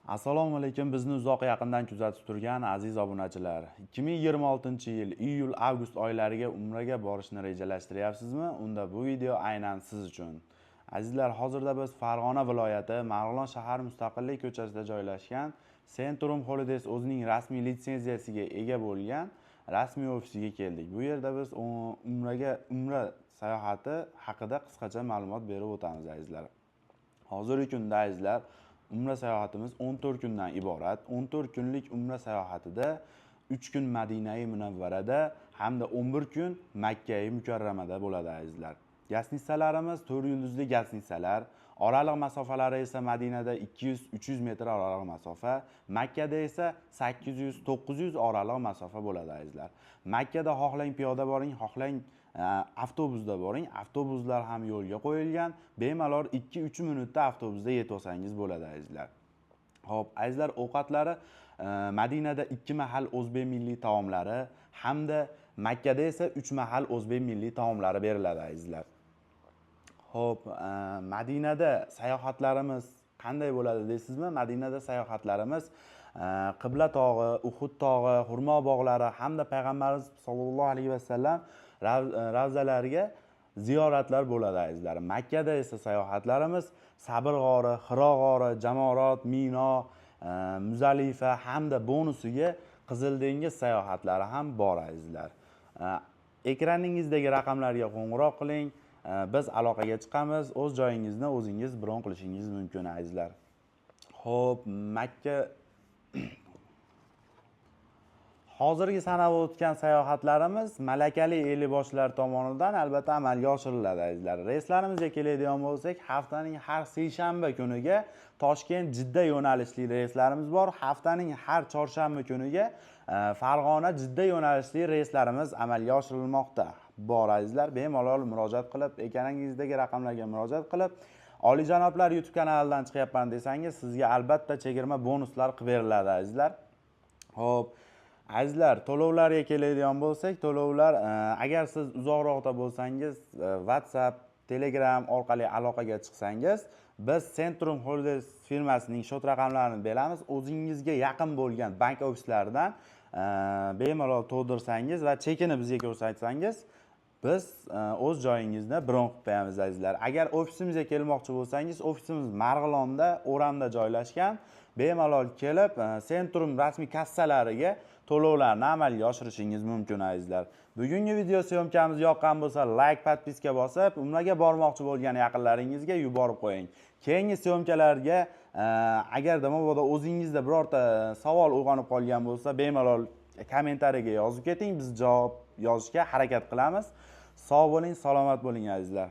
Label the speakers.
Speaker 1: Assalomu alaykum, bizni uzoq yaqindan kuzatib turgan aziz obunachilar. 2026-yil iyul-avgust oylariga umraga borishni rejalashtiryapsizmi? Unda bu video aynan siz uchun. Azizlar, hozirda biz Farg'ona viloyati Marg'ilon shahar Mustaqillik ko'chasida joylashgan Centrum Holidays o'zining rasmiy litsenziyasiga ega bo'lgan rasmiy ofisiga keldik. Bu yerda biz umra sayohati haqida qisqacha ma'lumot berib o'tamiz azizlar. Hozirgi kunda azizlar, umra sayohatimiz 14 kundan iborat. 14 kunlik umra sayohatida 3 kun Madina-i Munavvarada hamda 11 kun Makka-i Mukarramada bo'ladi azizlar. Gastnitsalarimiz 4 yulduzli gastnitsalar. Oraliq masofalari esa Madinada 200-300 metr oraliq masofa, Makkada esa 800-900 oraliq masofa bo'ladi azizlar. Makkada xohlang piyoda boring, xohlang avtobusda boring. Avtobuslar ham yo'lga qo'yilgan. Bemalol 2-3 minutda avtobusda yetib olsangiz bo'ladi azizlar. Xo'p, azizlar, ovqatlari Madinada 2 mahal o'zbek milliy taomlari hamda Makkada esa 3 mahal o'zbek milliy taomlari beriladi azizlar. Xo'p, Madinada sayohatlarimiz qanday bo'ladi deysizmi? Madinada sayohatlarimiz Qibla tog'i, Uhud tog'i, Xurmo bog'lari hamda payg'ambarimiz sollallohu alayhi vasallam ravzalariga ziyoratlar bo'ladi azizlar. Makkada esa sayohatlarimiz Sabr g'ori, Hiro g'ori, Jamorot, Mino, Muzalifa hamda bonusiga Qizil dengiz sayohatlari ham bor azizlar. Ekraningizdagi raqamlarga qo'ng'iroq qiling. Biz aloqaga chiqamiz. O'z joyingizni o'zingiz bron qilishingiz mumkin azizlar. Xo'p, Makka hozirgi sanab o'tgan sayohatlarimiz malakali elboshlar tomonidan albatta amalga oshiriladi azizlar. Reyslarimizni keladigan bo'lsak, haftaning har seshanba kuniga Toshkent Jidda yo'nalishli reyslarimiz bor. Haftaning har chorshanba kuniga Farg'ona Jidda yo'nalishli reyslarimiz amalga oshirilmoqda. Bor azizlar, bemalol murojaat qilib, ekraningizdagi raqamlarga murojaat qilib, Olijanoblar YouTube kanalidan chiqyapman desangiz, sizga albatta chegirma bonuslar qilib beriladi azizlar. Xo'p, azizlar, to'lovlarga keladigan bo'lsak, to'lovlar agar siz uzoqroqda bo'lsangiz, WhatsApp, Telegram orqali aloqaga chiqsangiz, biz Centrum Holidays firmasining shot raqamlarini beramiz. O'zingizga yaqin bo'lgan bank ofislaridan bemalol to'ldirsangiz va chekini bizga ko'rsatsangiz, biz o'z joyingizni bron qilib qo'yamiz azizlar. Agar ofisimizga kelmoqchi bo'lsangiz, ofisimiz Marg'ilonda, O'ramda joylashgan. Bemalol kelib, Centrum rasmiy kassalariga to'lovlarni amalga oshirishingiz mumkin azizlar. Bugungi video syomkamiz yoqqan bo'lsa, like, podpiska bosib, umraga bormoqchi bo'lgan yaqinlaringizga yuborib qo'ying. Keyingi syomkalarga agarda mabodo o'zingizda birorta savol uyg'onib qolgan bo'lsa, bemalol kommentariyaga yozib keting, biz javob yozishga harakat qilamiz. Sog' bo'ling, salomat bo'ling azizlar.